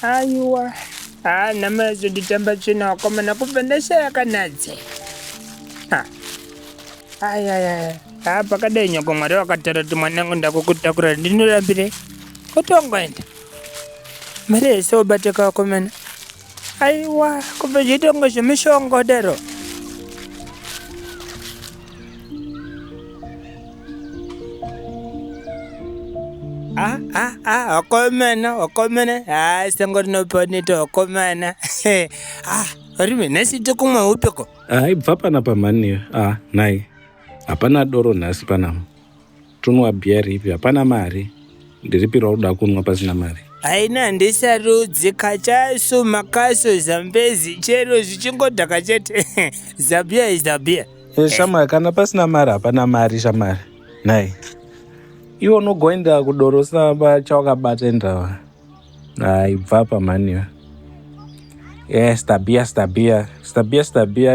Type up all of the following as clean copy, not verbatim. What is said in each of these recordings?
Aiwa. Namazo nditamba tsvina wakomana kubva ndashaya kanadze. Pakadai nyoko Mwari wakataura kuti mwanangu ndakukutakura ndinorambire kutongoenda. Mari yese wobateka wakomana. Aiwa, kubva zvitongo zvemishongo dero. Wakomana. Sango rinoponeta wakomana. Rime nhasi tokumwa upiko. Ibva pana pamani. Nai. Hapana doro nhasi panamo. Tunwa bia ripi, hapana mari. Ndiripira kuda kunwa pasina mari. Haina ndisarudzi kachaso makaso zambezi chero zvichingodhaka chete. Zabia. Shamari, kana pasina mari hapana mari shamari. Nai. Iwo unogoenda kudoro samba chawakabata ndawa. Ibva pamani. Stabia.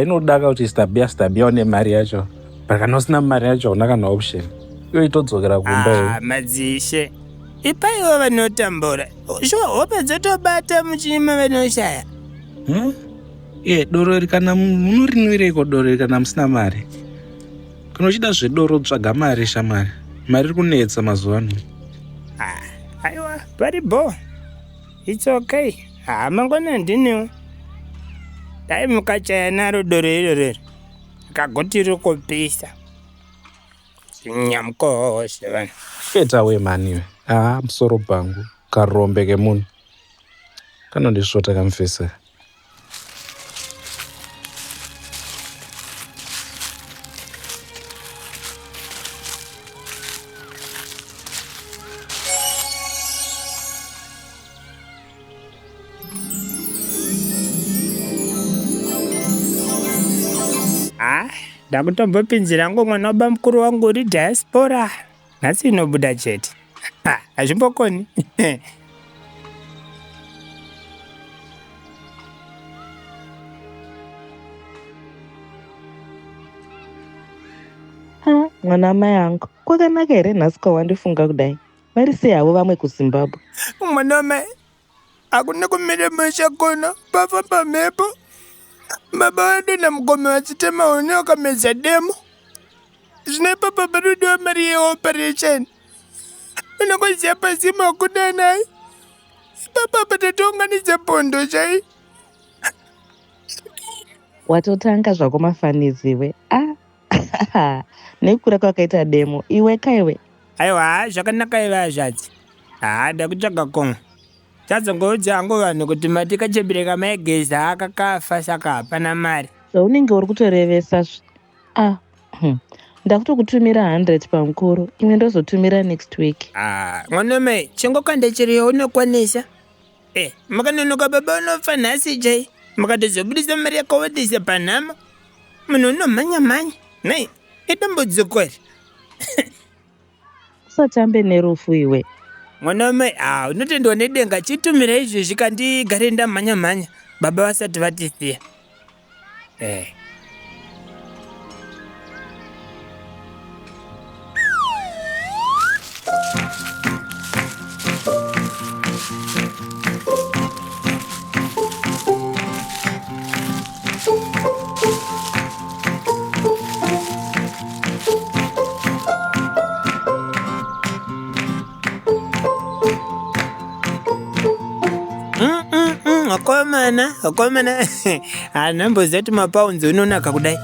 Inodaka kuti stabia une mari yacho. Kana usina mari yacho una kana option. Iwo itodzokera kumba. Madzishe. Ipaiwo vanotambura. Hope dzotobata muchima vanoshaya. Doro kana munorinwireko doro kana musina mari. Kana uchida zvedoro tsvaga mari shamari. Mari kunetsa mazuva ano. Aiwa, paribo. It's okay. Mangona ndiniwo. Dai mukachaya naro doro irorero. Kagoti rokopisa. Nyamkoshe vanhu. Keta we maniwe. Musoro pangu. Karombe kemunhu. Kanondisvota kamufesa. Ndakutombopinzira mwana wababa mukuru wangu uri diaspora. Nhasi inobuda chete. Hazvimbokoni. Mwana mai angu, kwakanaka here nhasi kwawandifunga kudai? Vari sei havo vamwe kuZimbabwe? Mwana wamai, hakuna kumira musha kuno, pafamba mhepo. Baba wadu na mgome wachitema une wakamedza demo. Zvino ipapa parudiwa mari yeoperation. Unokuziya pasima wakuda naye. Ipapa patatounganidza pondo chai. Watotanga zvako mafaniziwe. Nekukura kwakaita demo. Iwe kaiwe. Aiwa, zvakanaka iwe azvadzi. Ndakutsvaga komwe. Chadzongoudza hangu vanhu kuti matikachebireka maigeza akakafa saka hapana mari. Zvaunenge uri kutorevesa. Ndakutokutumira 100 pamukuru. Imwe ndozotumira next week. Mwana mai, chingokanda chiriyo unokwanisa. Makanonoka baba unofa nhasi chai. Makatozobudisa mari yakawandisa panhama. Munhu unomhanya. Nei, itambudziko iri. Usatambe nerufu iwe. Mwana wamai, unotendwa nedenga chitumira izvo zvikandigare ndamhanya. Baba vasati vatisiya. Wakomana. Namboziva kuti mapaunzi unonaka kudai.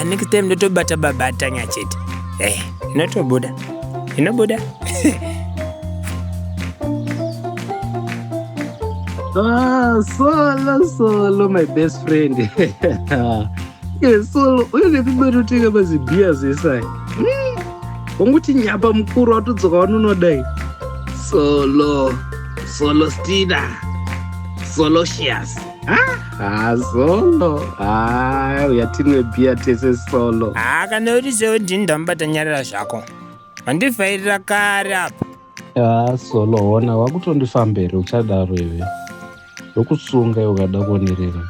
Next time ndotobata baba atanya chete. Inotobuda. Inobuda. Solo my best friend. Solo unonepimarotenga mazibhiya zvesai. Wanguti nyapa mukuru watodzoka wanunodai. Solo Stina. Solocious. Solo. Uyatinwe bia tese solo. Kana uri sewe ndini ndambata nyarara zvako. Wandifairira kare apa. Solo, ona wakutondifambere uchadaro iwe. Yokusunga ukada kuonerera.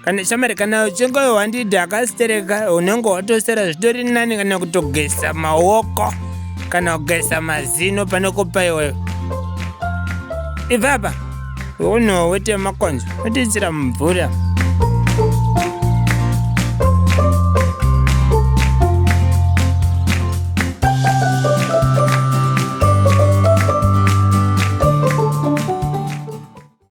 Kana shamari kana uchingo wandidhakastereka unenge watosera zvitori nani kana kutogesa maoko kana kugesa mazino pane kupa iwewe. Ibaba, weunhuhwa wetemakonzo wotitsira mumvura.